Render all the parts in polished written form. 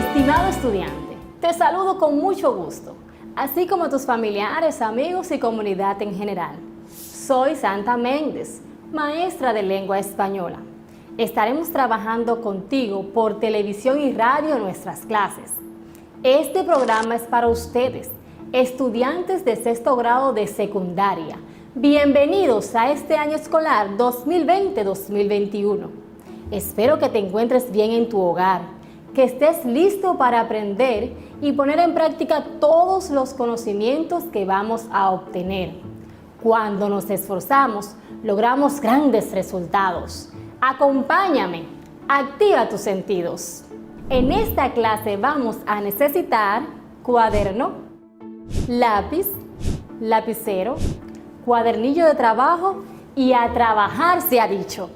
Estimado estudiante, te saludo con mucho gusto, así como tus familiares, amigos y comunidad en general. Soy Santa Méndez, maestra de lengua española. Estaremos trabajando contigo por televisión y radio en nuestras clases. Este programa es para ustedes, estudiantes de sexto grado de secundaria. Bienvenidos a este año escolar 2020-2021. Espero que te encuentres bien en tu hogar, que estés listo para aprender y poner en práctica todos los conocimientos que vamos a obtener. Cuando nos esforzamos, logramos grandes resultados. Acompáñame, activa tus sentidos. En esta clase vamos a necesitar cuaderno, lápiz, lapicero, cuadernillo de trabajo y a trabajar se ha dicho.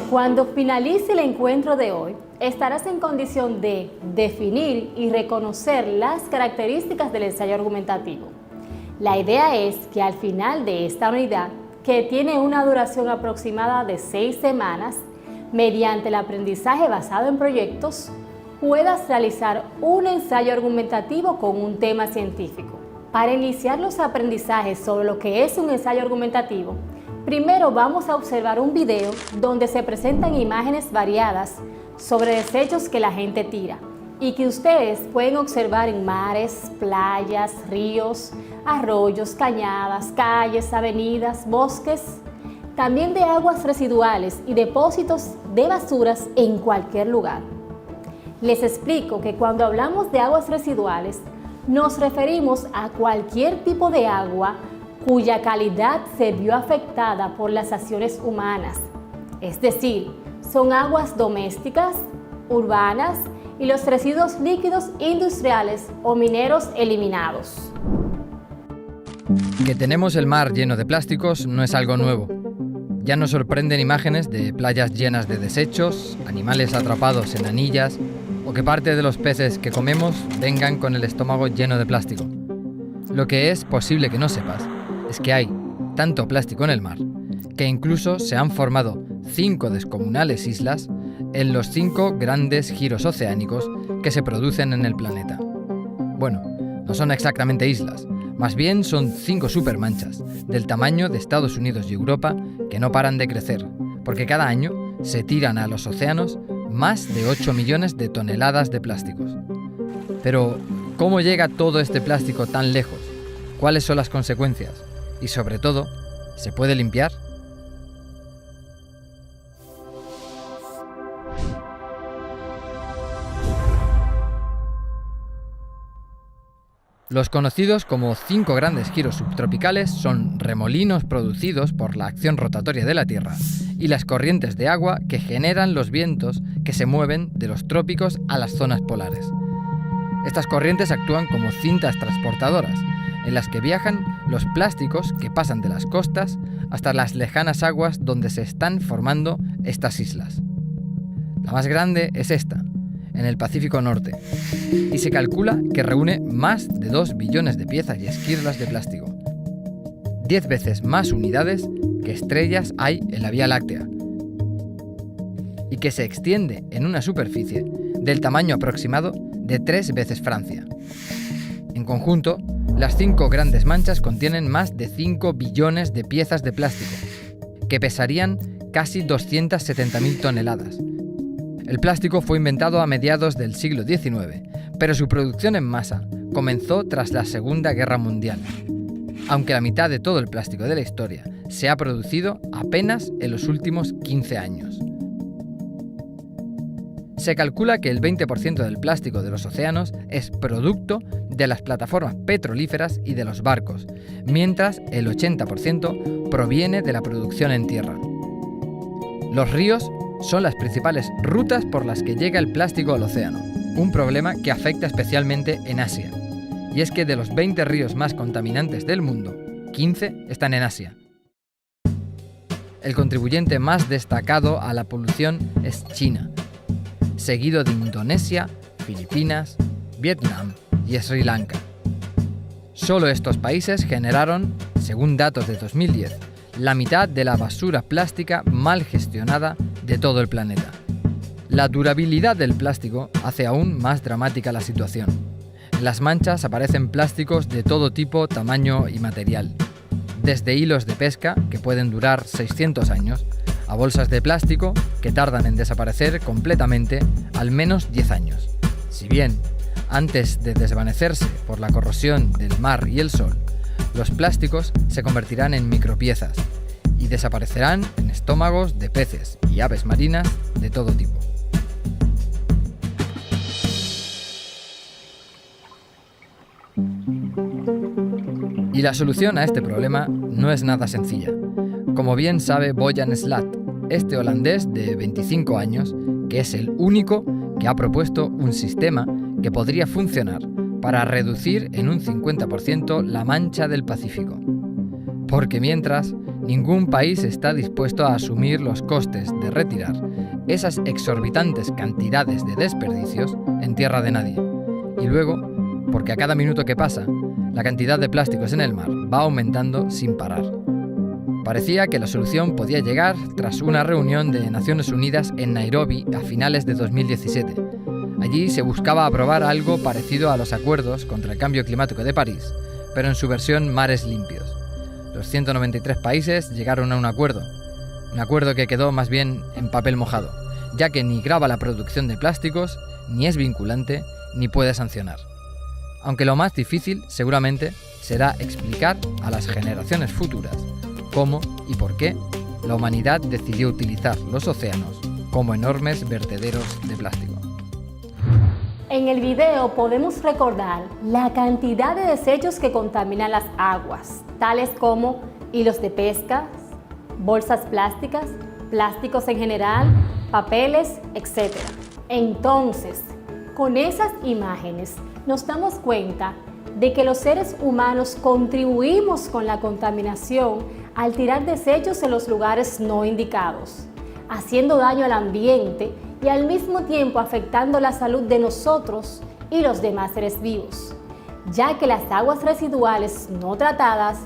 Cuando finalice el encuentro de hoy, estarás en condición de definir y reconocer las características del ensayo argumentativo. La idea es que al final de esta unidad, que tiene una duración aproximada de 6 semanas, mediante el aprendizaje basado en proyectos, puedas realizar un ensayo argumentativo con un tema científico. Para iniciar los aprendizajes sobre lo que es un ensayo argumentativo, primero vamos a observar un video donde se presentan imágenes variadas sobre desechos que la gente tira y que ustedes pueden observar en mares, playas, ríos, arroyos, cañadas, calles, avenidas, bosques, también de aguas residuales y depósitos de basuras en cualquier lugar. Les explico que cuando hablamos de aguas residuales, nos referimos a cualquier tipo de agua cuya calidad se vio afectada por las acciones humanas, es decir, son aguas domésticas, urbanas y los residuos líquidos industriales o mineros eliminados. Que tenemos el mar lleno de plásticos no es algo nuevo. Ya nos sorprenden imágenes de playas llenas de desechos, animales atrapados en anillas o que parte de los peces que comemos vengan con el estómago lleno de plástico. Lo que es posible que no sepas es que hay tanto plástico en el mar que incluso se han formado 5 descomunales islas en los 5 grandes giros oceánicos que se producen en el planeta. Bueno, no son exactamente islas, más bien son 5 supermanchas del tamaño de Estados Unidos y Europa que no paran de crecer, porque cada año se tiran a los océanos más de 8 millones de toneladas de plásticos. Pero, ¿cómo llega todo este plástico tan lejos? ¿Cuáles son las consecuencias? Y sobre todo, ¿se puede limpiar? Los conocidos como 5 grandes giros subtropicales son remolinos producidos por la acción rotatoria de la Tierra y las corrientes de agua que generan los vientos que se mueven de los trópicos a las zonas polares. Estas corrientes actúan como cintas transportadoras, en las que viajan los plásticos que pasan de las costas hasta las lejanas aguas donde se están formando estas islas. La más grande es esta, en el Pacífico Norte, y se calcula que reúne más de 2 billones de piezas y esquirlas de plástico. 10 veces más unidades que estrellas hay en la Vía Láctea, y que se extiende en una superficie del tamaño aproximado de 3 veces Francia. En conjunto, las 5 grandes manchas contienen más de 5 billones de piezas de plástico, que pesarían casi 270.000 toneladas. El plástico fue inventado a mediados del siglo XIX, pero su producción en masa comenzó tras la Segunda Guerra Mundial, aunque la mitad de todo el plástico de la historia se ha producido apenas en los últimos 15 años. Se calcula que el 20% del plástico de los océanos es producto de las plataformas petrolíferas y de los barcos, mientras el 80% proviene de la producción en tierra. Los ríos son las principales rutas por las que llega el plástico al océano, un problema que afecta especialmente en Asia. Y es que de los 20 ríos más contaminantes del mundo, 15 están en Asia. El contribuyente más destacado a la polución es China, seguido de Indonesia, Filipinas, Vietnam y Sri Lanka. Solo estos países generaron, según datos de 2010, la mitad de la basura plástica mal gestionada de todo el planeta. La durabilidad del plástico hace aún más dramática la situación. En las manchas aparecen plásticos de todo tipo, tamaño y material. Desde hilos de pesca, que pueden durar 600 años, a bolsas de plástico, que tardan en desaparecer completamente al menos 10 años. Si bien, antes de desvanecerse por la corrosión del mar y el sol, los plásticos se convertirán en micropiezas y desaparecerán en estómagos de peces y aves marinas de todo tipo. Y la solución a este problema no es nada sencilla. Como bien sabe Boyan Slat, este holandés de 25 años, que es el único que ha propuesto un sistema que podría funcionar para reducir en un 50% la mancha del Pacífico. Porque mientras, ningún país está dispuesto a asumir los costes de retirar esas exorbitantes cantidades de desperdicios en tierra de nadie. Y luego, porque a cada minuto que pasa, la cantidad de plásticos en el mar va aumentando sin parar. Parecía que la solución podía llegar tras una reunión de Naciones Unidas en Nairobi a finales de 2017. Allí se buscaba aprobar algo parecido a los acuerdos contra el cambio climático de París, pero en su versión mares limpios. Los 193 países llegaron a un acuerdo que quedó más bien en papel mojado, ya que ni grava la producción de plásticos, ni es vinculante, ni puede sancionar. Aunque lo más difícil, seguramente, será explicar a las generaciones futuras cómo y por qué la humanidad decidió utilizar los océanos como enormes vertederos de plástico. En el video podemos recordar la cantidad de desechos que contaminan las aguas, tales como hilos de pesca, bolsas plásticas, plásticos en general, papeles, etc. Entonces, con esas imágenes nos damos cuenta de que los seres humanos contribuimos con la contaminación al tirar desechos en los lugares no indicados, haciendo daño al ambiente y al mismo tiempo afectando la salud de nosotros y los demás seres vivos, ya que las aguas residuales no tratadas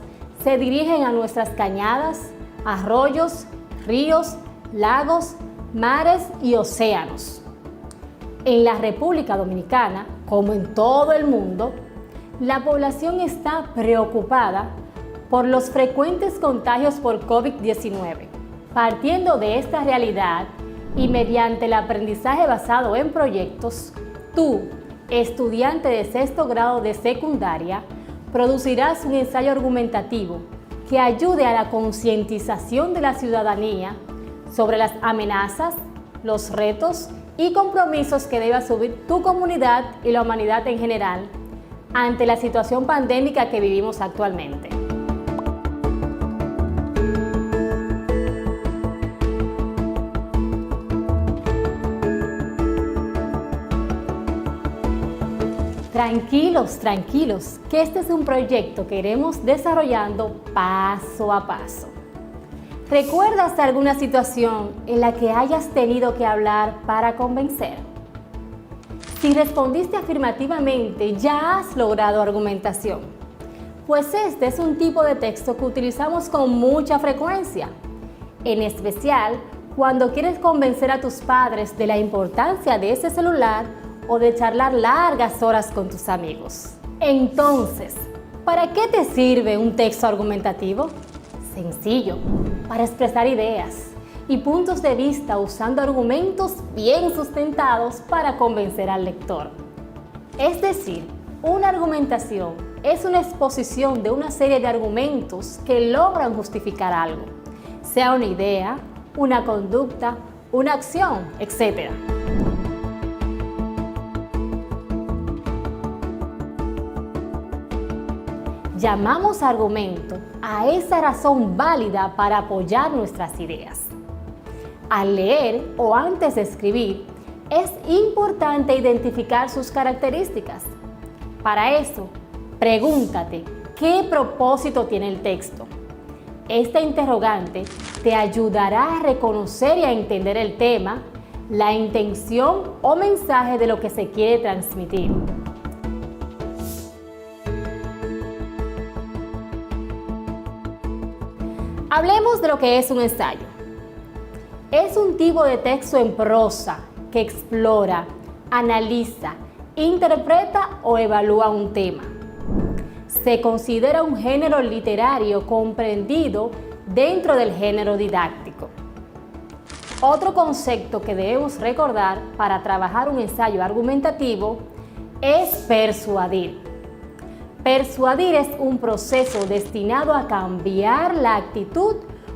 se dirigen a nuestras cañadas, arroyos, ríos, lagos, mares y océanos. En la República Dominicana, como en todo el mundo, la población está preocupada por los frecuentes contagios por COVID-19. Partiendo de esta realidad y mediante el aprendizaje basado en proyectos, tú, estudiante de 6º grado de secundaria, producirás un ensayo argumentativo que ayude a la concientización de la ciudadanía sobre las amenazas, los retos y compromisos que debe asumir tu comunidad y la humanidad en general ante la situación pandémica que vivimos actualmente. Tranquilos, que este es un proyecto que iremos desarrollando paso a paso. ¿Recuerdas alguna situación en la que hayas tenido que hablar para convencer? Si respondiste afirmativamente, ya has logrado argumentación, pues este es un tipo de texto que utilizamos con mucha frecuencia, en especial cuando quieres convencer a tus padres de la importancia de ese celular o de charlar largas horas con tus amigos. Entonces, ¿para qué te sirve un texto argumentativo? Sencillo, para expresar ideas y puntos de vista usando argumentos bien sustentados para convencer al lector. Es decir, una argumentación es una exposición de una serie de argumentos que logran justificar algo, sea una idea, una conducta, una acción, etc. Llamamos argumento a esa razón válida para apoyar nuestras ideas. Al leer o antes de escribir, es importante identificar sus características. Para eso, Pregúntate, ¿qué propósito tiene el texto? Esta interrogante te ayudará a reconocer y a entender el tema, la intención o mensaje de lo que se quiere transmitir. Hablemos de lo que es un ensayo. Es un tipo de texto en prosa que explora, analiza, interpreta o evalúa un tema. Se considera un género literario comprendido dentro del género didáctico. Otro concepto que debemos recordar para trabajar un ensayo argumentativo es persuadir. Persuadir es un proceso destinado a cambiar la actitud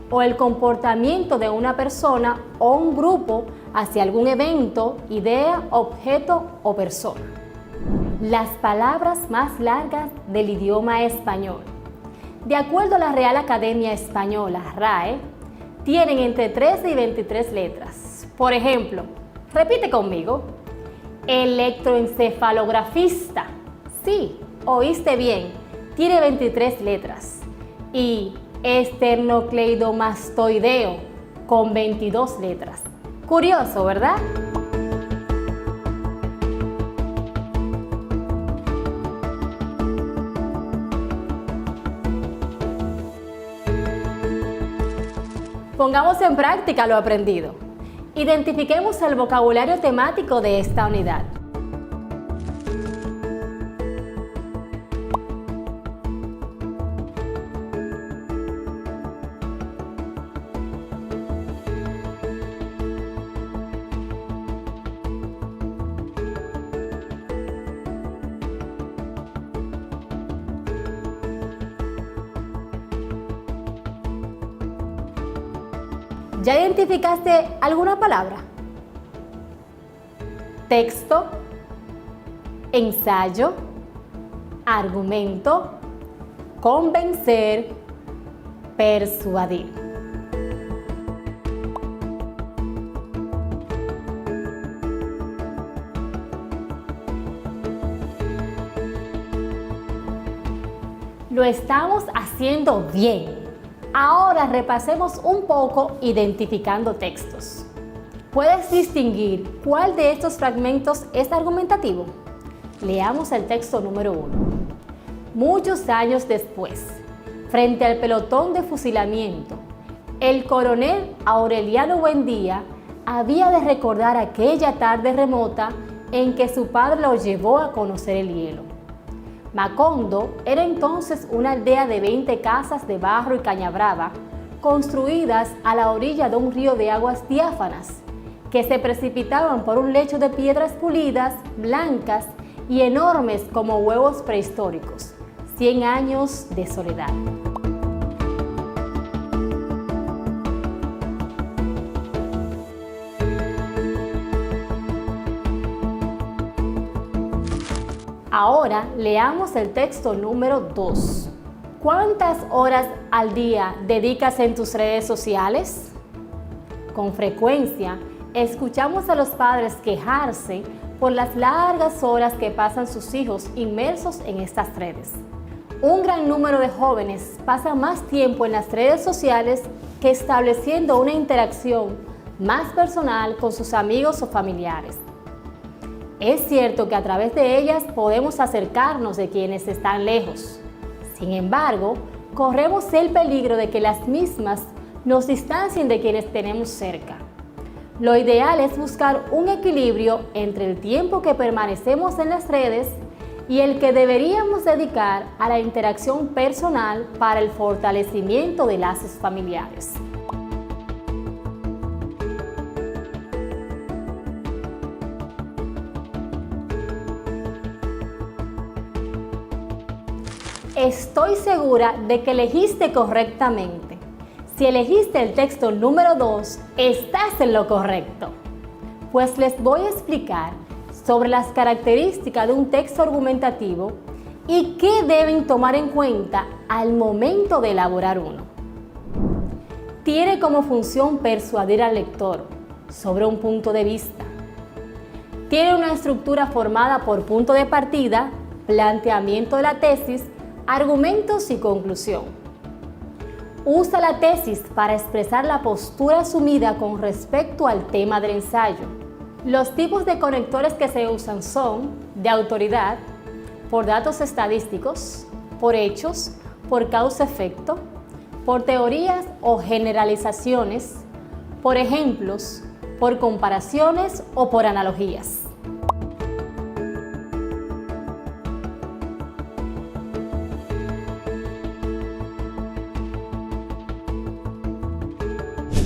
o el comportamiento de una persona o un grupo hacia algún evento, idea, objeto o persona. Las palabras más largas del idioma español, de acuerdo a la Real Academia Española, RAE, tienen entre 13 y 23 letras. Por ejemplo, repite conmigo: electroencefalografista. Sí, oíste bien, tiene 23 letras. Y esternocleidomastoideo, con 22 letras. Curioso, ¿verdad? Pongamos en práctica lo aprendido. Identifiquemos el vocabulario temático de esta unidad. ¿Ya identificaste alguna palabra? Texto, ensayo, argumento, convencer, persuadir. Lo estamos haciendo bien. Ahora repasemos un poco identificando textos. ¿Puedes distinguir cuál de estos fragmentos es argumentativo? Leamos el texto número 1. Muchos años después, frente al pelotón de fusilamiento, el coronel Aureliano Buendía había de recordar aquella tarde remota en que su padre lo llevó a conocer el hielo. Macondo era entonces una aldea de 20 casas de barro y caña brava, construidas a la orilla de un río de aguas diáfanas, que se precipitaban por un lecho de piedras pulidas, blancas y enormes como huevos prehistóricos. 100 años de soledad. Ahora leamos el texto número 2. ¿Cuántas horas al día dedicas en tus redes sociales? Con frecuencia, escuchamos a los padres quejarse por las largas horas que pasan sus hijos inmersos en estas redes. Un gran número de jóvenes pasa más tiempo en las redes sociales que estableciendo una interacción más personal con sus amigos o familiares. Es cierto que a través de ellas podemos acercarnos de quienes están lejos. Sin embargo, corremos el peligro de que las mismas nos distancien de quienes tenemos cerca. Lo ideal es buscar un equilibrio entre el tiempo que permanecemos en las redes y el que deberíamos dedicar a la interacción personal para el fortalecimiento de lazos familiares. Estoy segura de que elegiste correctamente. Si elegiste el texto número 2, estás en lo correcto. Pues les voy a explicar sobre las características de un texto argumentativo y qué deben tomar en cuenta al momento de elaborar uno. Tiene como función persuadir al lector sobre un punto de vista. Tiene una estructura formada por punto de partida, planteamiento de la tesis, argumentos y conclusión. Usa la tesis para expresar la postura asumida con respecto al tema del ensayo. Los tipos de conectores que se usan son de autoridad, por datos estadísticos, por hechos, por causa-efecto, por teorías o generalizaciones, por ejemplos, por comparaciones o por analogías.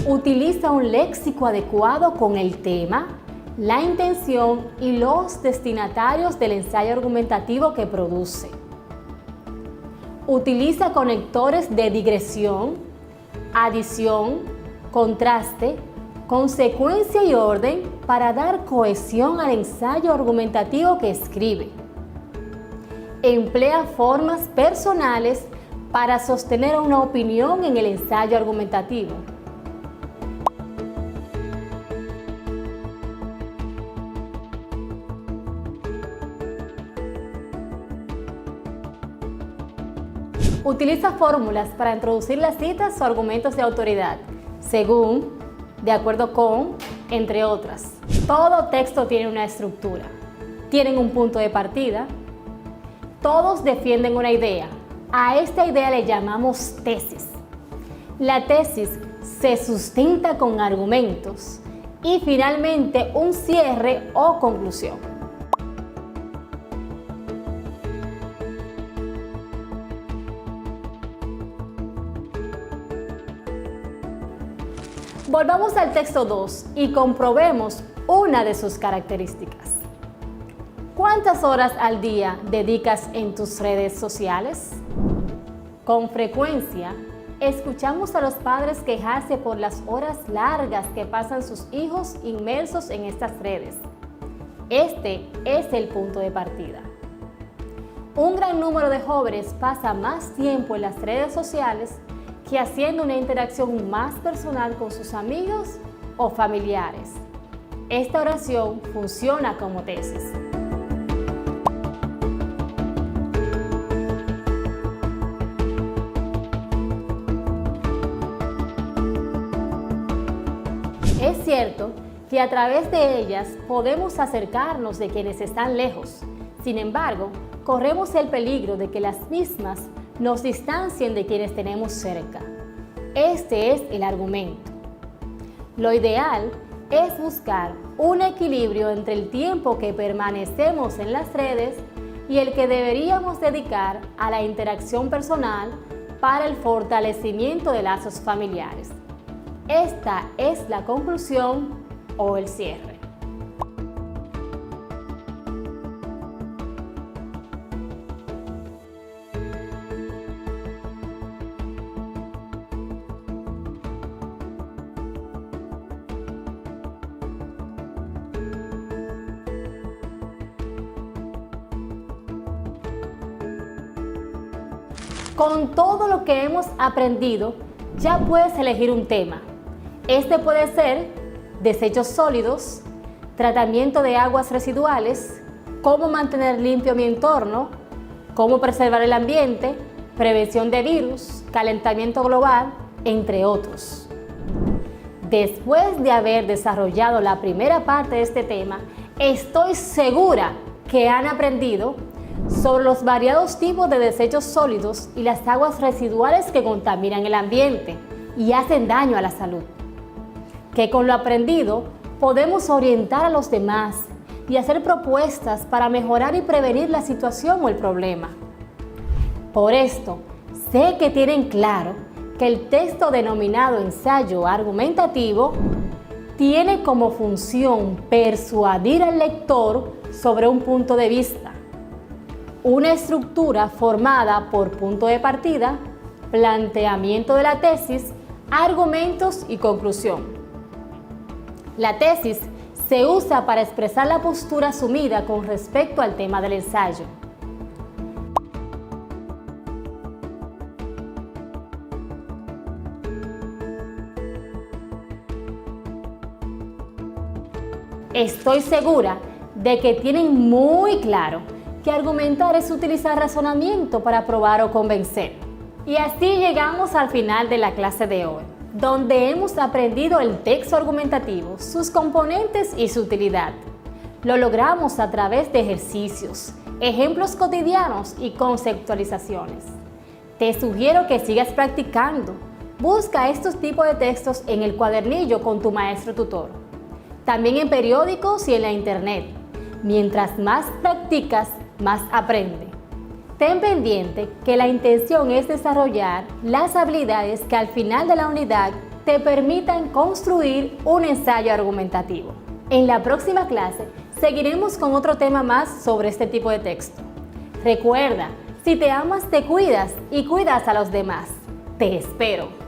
Utiliza un léxico adecuado con el tema, la intención y los destinatarios del ensayo argumentativo que produce. Utiliza conectores de digresión, adición, contraste, consecuencia y orden para dar cohesión al ensayo argumentativo que escribe. Emplea formas personales para sostener una opinión en el ensayo argumentativo. Utiliza fórmulas para introducir las citas o argumentos de autoridad, según, de acuerdo con, entre otras. Todo texto tiene una estructura. Tienen un punto de partida. Todos defienden una idea. A esta idea le llamamos tesis. La tesis se sustenta con argumentos y finalmente un cierre o conclusión. Volvamos al texto 2 y comprobemos una de sus características. ¿Cuántas horas al día dedicas en tus redes sociales? Con frecuencia, escuchamos a los padres quejarse por las horas largas que pasan sus hijos inmersos en estas redes. Este es el punto de partida. Un gran número de jóvenes pasa más tiempo en las redes sociales que haciendo una interacción más personal con sus amigos o familiares. Esta oración funciona como tesis. Es cierto que a través de ellas podemos acercarnos de quienes están lejos. Sin embargo, corremos el peligro de que las mismas nos distancien de quienes tenemos cerca. Este es el argumento. Lo ideal es buscar un equilibrio entre el tiempo que permanecemos en las redes y el que deberíamos dedicar a la interacción personal para el fortalecimiento de lazos familiares. Esta es la conclusión o el cierre. Con todo lo que hemos aprendido, ya puedes elegir un tema. Este puede ser desechos sólidos, tratamiento de aguas residuales, cómo mantener limpio mi entorno, cómo preservar el ambiente, prevención de virus, calentamiento global, entre otros. Después de haber desarrollado la primera parte de este tema, estoy segura que han aprendido sobre los variados tipos de desechos sólidos y las aguas residuales que contaminan el ambiente y hacen daño a la salud. Que con lo aprendido podemos orientar a los demás y hacer propuestas para mejorar y prevenir la situación o el problema. Por esto, sé que tienen claro que el texto denominado ensayo argumentativo tiene como función persuadir al lector sobre un punto de vista, una estructura formada por punto de partida, planteamiento de la tesis, argumentos y conclusión. La tesis se usa para expresar la postura asumida con respecto al tema del ensayo. Estoy segura de que tienen muy claro que argumentar es utilizar razonamiento para probar o convencer. Y así llegamos al final de la clase de hoy, donde hemos aprendido el texto argumentativo, sus componentes y su utilidad. Lo logramos a través de ejercicios, ejemplos cotidianos y conceptualizaciones. Te sugiero que sigas practicando. Busca estos tipos de textos en el cuadernillo con tu maestro tutor. También en periódicos y en la internet. Mientras más practicas, más aprende. Ten pendiente que la intención es desarrollar las habilidades que al final de la unidad te permitan construir un ensayo argumentativo. En la próxima clase seguiremos con otro tema más sobre este tipo de texto. Recuerda, si te amas te cuidas y cuidas a los demás. Te espero.